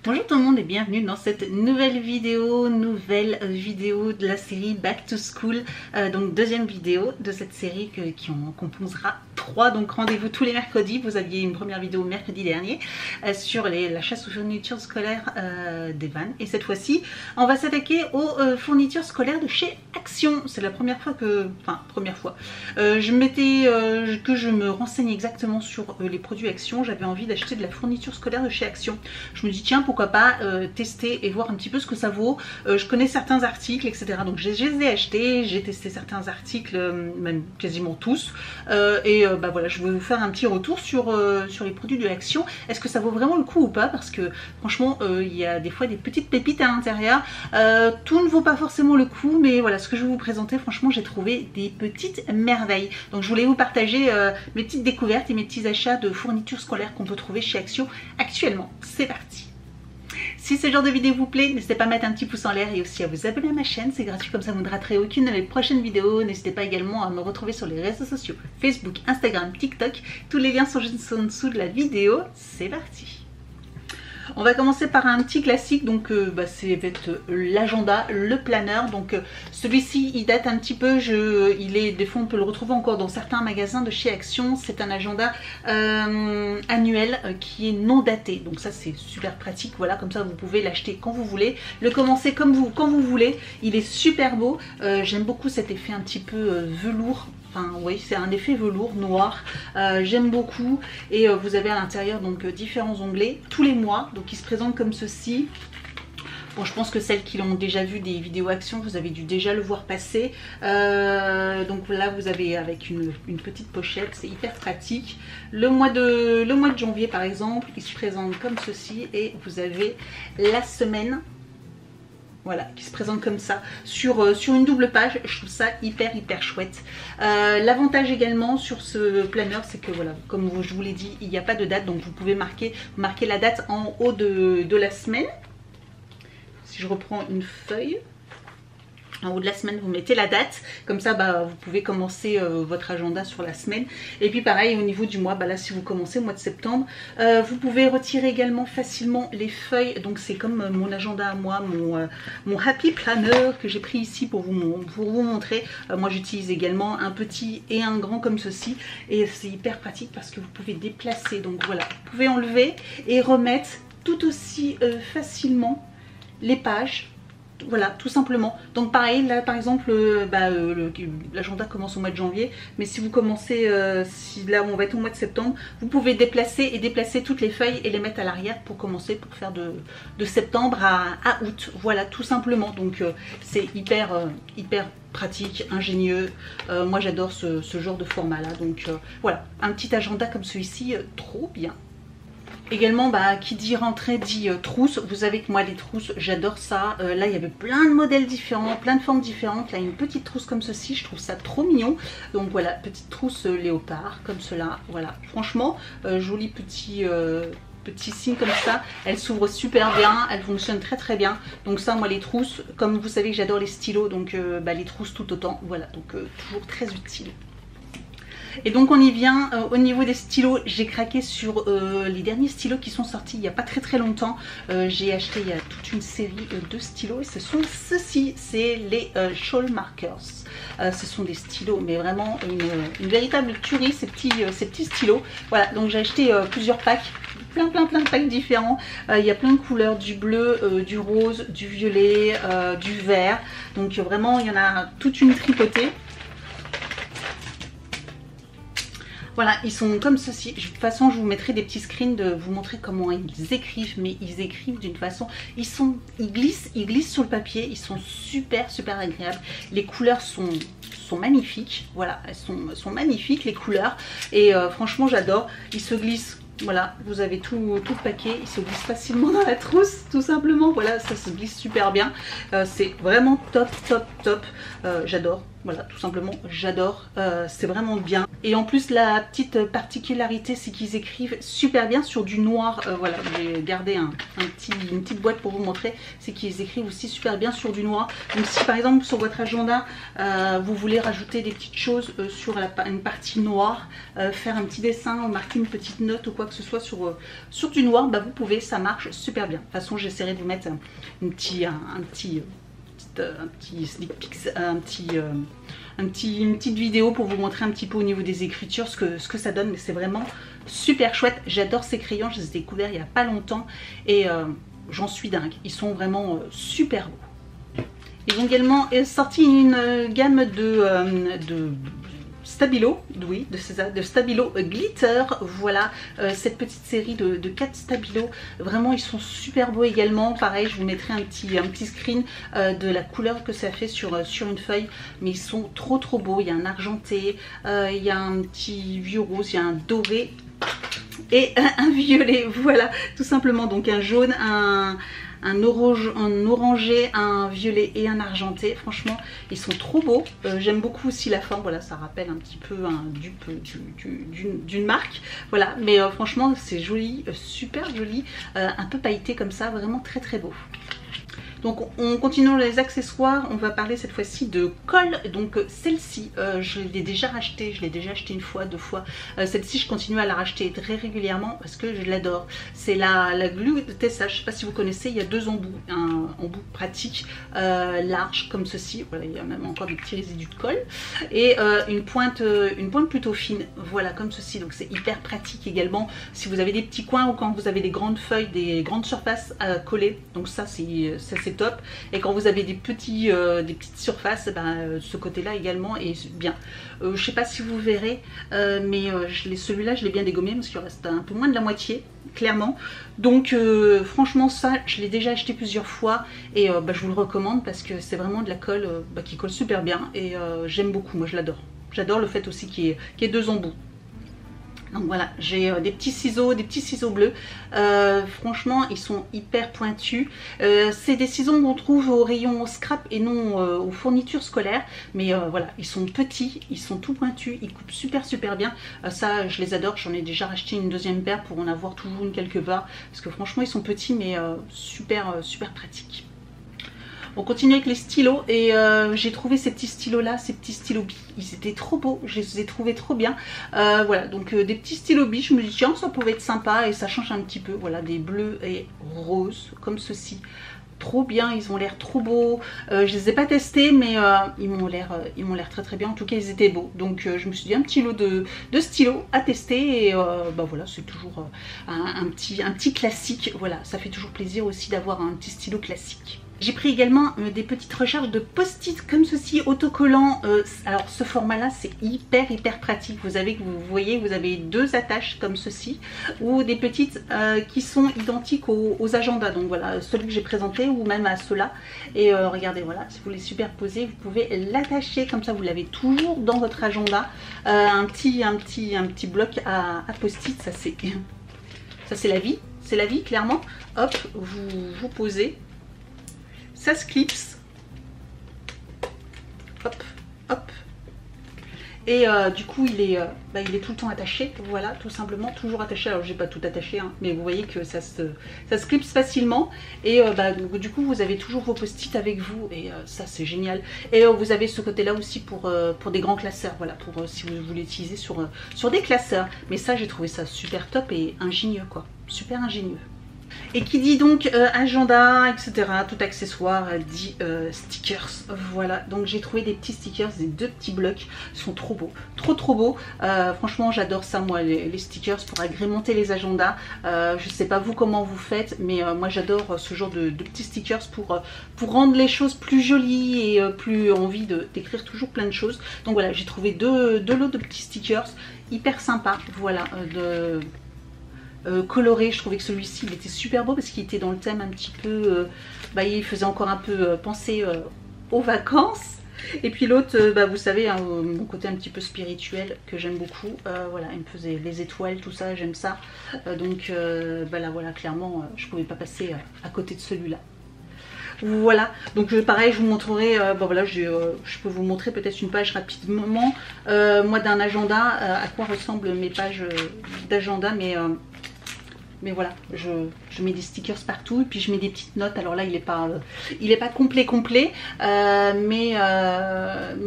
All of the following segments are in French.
Bonjour tout le monde et bienvenue dans cette nouvelle vidéo de la série Back to School. Donc deuxième vidéo de cette série qui en composera 3. Donc rendez-vous tous les mercredis. Vous aviez une première vidéo mercredi dernier sur la chasse aux fournitures scolaires d'Evan. Et cette fois-ci, on va s'attaquer aux fournitures scolaires de chez Action. C'est la première fois que je me renseigne exactement sur les produits Action. J'avais envie d'acheter de la fourniture scolaire de chez Action. Je me dis tiens, pourquoi pas tester et voir un petit peu ce que ça vaut. Je connais certains articles, etc. Donc je les ai achetés, j'ai testé certains articles, même quasiment tous. Voilà, je vais vous faire un petit retour sur les produits de Action. Est-ce que ça vaut vraiment le coup ou pas? Parce que franchement, il y a des fois des petites pépites à l'intérieur. Tout ne vaut pas forcément le coup, mais voilà, ce que je vais vous présenter, franchement, j'ai trouvé des petites merveilles. Donc je voulais vous partager mes petites découvertes et mes petits achats de fournitures scolaires qu'on peut trouver chez Action actuellement. C'est parti! Si ce genre de vidéo vous plaît, n'hésitez pas à mettre un petit pouce en l'air et aussi à vous abonner à ma chaîne, c'est gratuit, comme ça vous ne raterez aucune de mes prochaines vidéos. N'hésitez pas également à me retrouver sur les réseaux sociaux, Facebook, Instagram, TikTok, tous les liens sont juste en dessous de la vidéo. C'est parti! On va commencer par un petit classique, donc c'est l'agenda, le planeur. Donc celui-ci il date un petit peu, des fois on peut le retrouver encore dans certains magasins de chez Action. C'est un agenda annuel qui est non daté, donc ça c'est super pratique. Voilà, comme ça vous pouvez l'acheter quand vous voulez, le commencer quand vous voulez. Il est super beau, j'aime beaucoup cet effet un petit peu velours. Enfin, oui, c'est un effet velours noir, j'aime beaucoup. Et vous avez à l'intérieur donc différents onglets tous les mois, donc ils se présentent comme ceci. Bon, je pense que celles qui l'ont déjà vu des vidéos Action, vous avez dû déjà le voir passer. Donc là vous avez avec une petite pochette, c'est hyper pratique. Le mois de janvier par exemple, il se présente comme ceci et vous avez la semaine. Voilà, qui se présente comme ça, sur une double page. Je trouve ça hyper chouette. L'avantage également sur ce planeur, c'est que voilà, comme je vous l'ai dit, il n'y a pas de date, donc vous pouvez marquer la date en haut de la semaine. Si je reprends une feuille, en haut de la semaine, vous mettez la date, comme ça vous pouvez commencer votre agenda sur la semaine. Et puis pareil au niveau du mois, là si vous commencez au mois de septembre, vous pouvez retirer également facilement les feuilles. Donc c'est comme mon agenda à moi, mon Happy Planner que j'ai pris ici pour vous montrer. Moi j'utilise également un petit et un grand comme ceci, et c'est hyper pratique parce que vous pouvez déplacer. Donc voilà, vous pouvez enlever et remettre tout aussi facilement les pages. Voilà, tout simplement. Donc pareil, là par exemple, l'agenda commence au mois de janvier, mais si vous commencez, si là on va être au mois de septembre, vous pouvez déplacer toutes les feuilles et les mettre à l'arrière pour commencer, pour faire de septembre à août. Voilà, tout simplement. Donc c'est hyper pratique, ingénieux. Moi j'adore ce genre de format là. Donc voilà, un petit agenda comme celui-ci, trop bien. Également, qui dit rentrée dit trousse. Vous savez que moi les trousses, j'adore ça. Là il y avait plein de modèles différents, plein de formes différentes. Là une petite trousse comme ceci, je trouve ça trop mignon. Donc voilà, petite trousse léopard comme cela. Voilà, franchement joli petit signe comme ça. Elle s'ouvre super bien, elle fonctionne très bien. Donc ça, moi les trousses, comme vous savez que j'adore les stylos, donc les trousses tout autant. Voilà, donc toujours très utile. Et donc on y vient au niveau des stylos. J'ai craqué sur les derniers stylos qui sont sortis il n'y a pas très longtemps. J'ai acheté il y a toute une série de stylos et ce sont ceux-ci, c'est les Shawl Markers. Ce sont des stylos mais vraiment une véritable tuerie, ces petits stylos. Voilà, donc j'ai acheté plusieurs packs, plein de packs différents. Il y a plein de couleurs, du bleu, du rose, du violet, du vert. Donc vraiment il y en a toute une tripotée. Voilà, ils sont comme ceci. De toute façon, je vous mettrai des petits screens de vous montrer comment ils écrivent, mais ils écrivent d'une façon... Ils glissent sur le papier, ils sont super agréables. Les couleurs sont magnifiques. Voilà, elles sont magnifiques les couleurs. Et franchement, j'adore. Ils se glissent. Voilà, vous avez tout le paquet, il se glisse facilement dans la trousse, tout simplement. Voilà, ça se glisse super bien. C'est vraiment top. J'adore. Voilà, tout simplement, j'adore, c'est vraiment bien. Et en plus, la petite particularité, c'est qu'ils écrivent super bien sur du noir. Voilà, j'ai gardé une petite boîte pour vous montrer, c'est qu'ils écrivent aussi super bien sur du noir. Donc si par exemple sur votre agenda, vous voulez rajouter des petites choses sur une partie noire, faire un petit dessin ou marquer une petite note ou quoi que ce soit sur du noir, bah vous pouvez, ça marche super bien. De toute façon, j'essaierai de vous mettre un petit sneak peek, une petite vidéo pour vous montrer un petit peu au niveau des écritures ce que ça donne, mais c'est vraiment super chouette. J'adore ces crayons, je les ai découverts il n'y a pas longtemps et j'en suis dingue, ils sont vraiment super beaux. Ils ont également sorti une gamme de Stabilo, oui, de Stabilo Glitter. Voilà, cette petite série de 4 Stabilo. Vraiment, ils sont super beaux également. Pareil, je vous mettrai un petit screen de la couleur que ça fait sur une feuille. Mais ils sont trop beaux. Il y a un argenté, il y a un petit vieux rose, il y a un doré et un violet. Voilà, tout simplement. Donc un jaune, un orangé, un violet et un argenté. Franchement, ils sont trop beaux. J'aime beaucoup aussi la forme. Voilà, ça rappelle un petit peu un dupe d'une marque. Voilà, mais franchement, c'est joli, super joli. Un peu pailleté comme ça, vraiment très beau. Donc on continue les accessoires, on va parler cette fois-ci de colle. Donc celle-ci, je l'ai déjà rachetée, une fois, 2 fois. Celle-ci, je continue à la racheter très régulièrement parce que je l'adore. C'est la glue de Tessa, je ne sais pas si vous connaissez, il y a 2 embouts. Un embout pratique, large comme ceci, voilà, il y a même encore des petits résidus de colle. Et une pointe plutôt fine, voilà, comme ceci. Donc c'est hyper pratique également si vous avez des petits coins ou quand vous avez des grandes feuilles, des grandes surfaces à coller. Donc ça c'est top. Et quand vous avez des petites surfaces, ce côté là également est bien. Je sais pas si vous verrez, mais celui-là je l'ai bien dégommé parce qu'il reste un peu moins de la moitié clairement. Donc franchement ça je l'ai déjà acheté plusieurs fois et je vous le recommande parce que c'est vraiment de la colle qui colle super bien et j'aime beaucoup, moi je l'adore. J'adore le fait aussi qu'il y ait 2 embouts. Donc voilà, j'ai des petits ciseaux bleus. Franchement, ils sont hyper pointus. C'est des ciseaux qu'on trouve au rayon scrap et non aux fournitures scolaires. Mais voilà, ils sont petits, ils sont tout pointus, ils coupent super bien. Ça, je les adore. J'en ai déjà racheté une deuxième paire pour en avoir toujours une quelque part. Parce que franchement, ils sont petits mais super pratiques. On continue avec les stylos et j'ai trouvé ces petits stylos là, ces petits stylos billes, ils étaient trop beaux, je les ai trouvés trop bien. Voilà, donc des petits stylos billes, je me dis tiens ça pouvait être sympa et ça change un petit peu. Voilà, des bleus et roses comme ceci. Trop bien, ils ont l'air trop beaux. Je les ai pas testés mais ils m'ont l'air très bien. En tout cas ils étaient beaux. Donc je me suis dit un petit lot de stylos à tester et voilà, c'est toujours un petit classique. Voilà, ça fait toujours plaisir aussi d'avoir un petit stylo classique. J'ai pris également des petites recharges de post-it comme ceci, autocollants. Alors ce format là c'est hyper pratique. Vous voyez, vous avez 2 attaches comme ceci ou des petites qui sont identiques aux agendas. Donc voilà, celui que j'ai présenté ou même à ceux-là. Et regardez, voilà, si vous les superposez, vous pouvez l'attacher comme ça, vous l'avez toujours dans votre agenda. Un petit bloc à post-it, ça c'est la vie. C'est la vie clairement. Hop, vous posez. Ça se clipse, hop, et du coup il est tout le temps attaché, voilà, tout simplement, toujours attaché. Alors j'ai pas tout attaché, hein, mais vous voyez que ça se clipse facilement, et du coup vous avez toujours vos post-it avec vous, et ça c'est génial. Et vous avez ce côté là aussi pour des grands classeurs, voilà, pour si vous voulez utiliser sur des classeurs. Mais ça j'ai trouvé ça super top et ingénieux quoi, super ingénieux. Et qui dit donc agenda, etc., tout accessoire, dit stickers. Voilà, donc j'ai trouvé des petits stickers, des 2 petits blocs, ils sont trop beaux, trop beaux. Franchement j'adore ça moi, les stickers pour agrémenter les agendas. Je sais pas vous comment vous faites, mais moi j'adore ce genre de petits stickers pour rendre les choses plus jolies et plus envie d'écrire toujours plein de choses. Donc voilà, j'ai trouvé deux lots de petits stickers hyper sympas, voilà, coloré. Je trouvais que celui-ci il était super beau parce qu'il était dans le thème un petit peu, il faisait encore un peu penser aux vacances. Et puis l'autre, vous savez, hein, mon côté un petit peu spirituel que j'aime beaucoup, voilà, il me faisait les étoiles, tout ça, j'aime ça. Donc là voilà, clairement je pouvais pas passer à côté de celui-là. Voilà, donc pareil, je vous montrerai, bon voilà, je peux vous montrer peut-être une page rapidement, moi d'un agenda, à quoi ressemblent mes pages d'agenda, mais voilà, je mets des stickers partout et puis je mets des petites notes. Alors là, il est pas complet, mais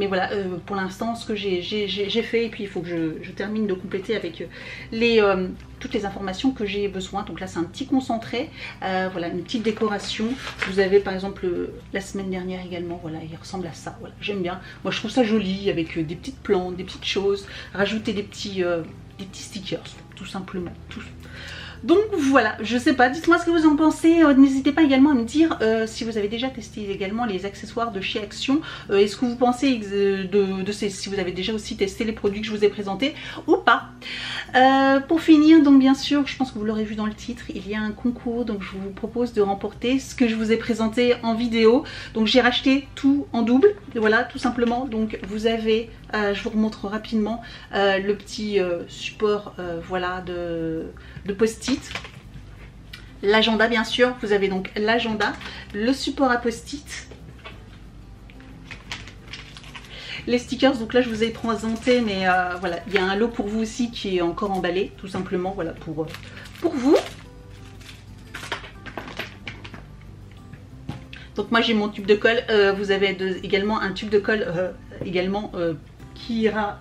voilà, pour l'instant, ce que j'ai fait, et puis il faut que je termine de compléter avec toutes les informations que j'ai besoin. Donc là, c'est un petit concentré, voilà, une petite décoration. Vous avez par exemple la semaine dernière également, voilà, il ressemble à ça. Voilà, j'aime bien. Moi, je trouve ça joli avec des petites plantes, des petites choses, rajouter des petits stickers, tout simplement. Donc voilà, je sais pas, dites-moi ce que vous en pensez, n'hésitez pas également à me dire si vous avez déjà testé également les accessoires de chez Action, est-ce que vous pensez si vous avez déjà aussi testé les produits que je vous ai présentés ou pas. Pour finir, donc bien sûr, je pense que vous l'aurez vu dans le titre, il y a un concours, donc je vous propose de remporter ce que je vous ai présenté en vidéo. Donc j'ai racheté tout en double, voilà, tout simplement. Donc vous avez, je vous remontre rapidement le petit support, voilà, de post-it. L'agenda bien sûr, vous avez donc l'agenda, le support à post-it, les stickers, donc là je vous ai présenté, mais voilà, il y a un lot pour vous aussi qui est encore emballé, tout simplement, voilà, pour vous. Donc moi j'ai mon tube de colle, vous avez également un tube de colle également qui ira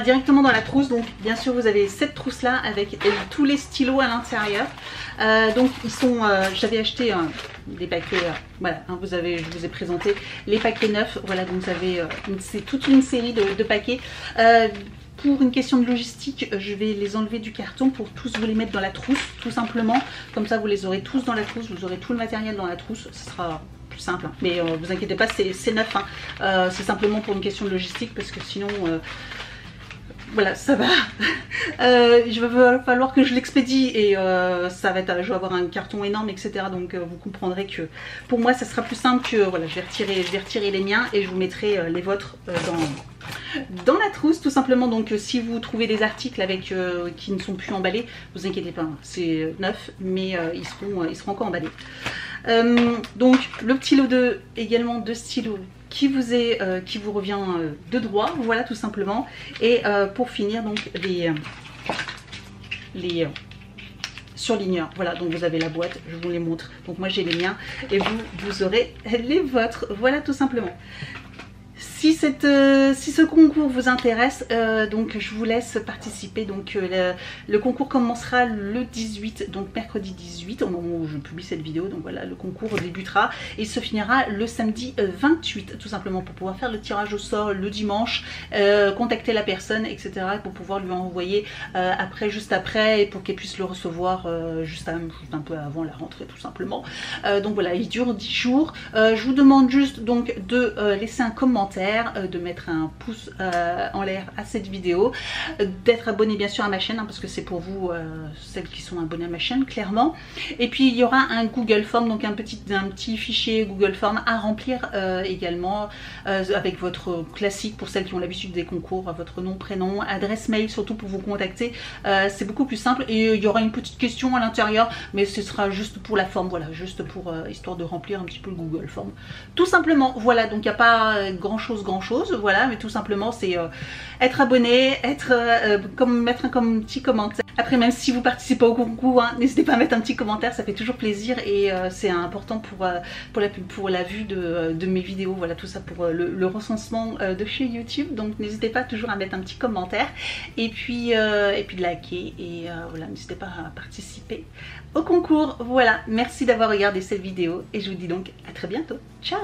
directement dans la trousse. Donc bien sûr vous avez cette trousse là avec tous les stylos à l'intérieur, donc ils sont, j'avais acheté des paquets, voilà, hein, je vous ai présenté les paquets neufs, voilà, donc vous avez c'est toute une série de paquets. Pour une question de logistique, je vais les enlever du carton pour tous vous les mettre dans la trousse, tout simplement, comme ça vous les aurez tous dans la trousse, vous aurez tout le matériel dans la trousse, ce sera plus simple, hein. Mais vous inquiétez pas, c'est neuf, hein. C'est simplement pour une question de logistique, parce que sinon voilà, ça va. Il va falloir que je l'expédie et ça va être, je vais avoir un carton énorme, etc. Donc vous comprendrez que pour moi ça sera plus simple que, voilà, je vais retirer les miens et je vous mettrai les vôtres dans la trousse, tout simplement. Donc si vous trouvez des articles avec qui ne sont plus emballés, vous inquiétez pas, hein, c'est neuf, mais ils seront encore emballés. Donc le petit lot également de stylos qui vous revient de droit, voilà, tout simplement. Et pour finir, donc les surligneurs, voilà, donc vous avez la boîte, je vous les montre. Donc moi j'ai les miens et vous aurez les vôtres, voilà, tout simplement. Si ce concours vous intéresse, donc je vous laisse participer. Donc le concours commencera le 18, donc mercredi 18, au moment où je publie cette vidéo. Donc voilà, le concours débutera et se finira le samedi 28, tout simplement, pour pouvoir faire le tirage au sort le dimanche, contacter la personne, etc., pour pouvoir lui envoyer juste après, et pour qu'elle puisse le recevoir juste un peu avant la rentrée, tout simplement. Donc voilà, il dure 10 jours. Je vous demande juste donc de laisser un commentaire, de mettre un pouce en l'air à cette vidéo, d'être abonné bien sûr à ma chaîne, hein, parce que c'est pour vous, celles qui sont abonnées à ma chaîne, clairement. Et puis il y aura un Google Form, donc un petit fichier Google Form à remplir également, avec votre classique pour celles qui ont l'habitude des concours, votre nom, prénom, adresse mail, surtout pour vous contacter. C'est beaucoup plus simple, et il y aura une petite question à l'intérieur, mais ce sera juste pour la forme, voilà, juste pour histoire de remplir un petit peu le Google Form, tout simplement. Voilà, donc il n'y a pas grand chose, voilà, mais tout simplement c'est être abonné, mettre un petit commentaire. Après, même si vous participez au concours, hein, n'hésitez pas à mettre un petit commentaire, ça fait toujours plaisir, et c'est important pour la vue de mes vidéos, voilà, tout ça pour le recensement de chez YouTube. Donc n'hésitez pas toujours à mettre un petit commentaire, et puis de liker, et voilà, n'hésitez pas à participer au concours. Voilà, merci d'avoir regardé cette vidéo et je vous dis donc à très bientôt. Ciao!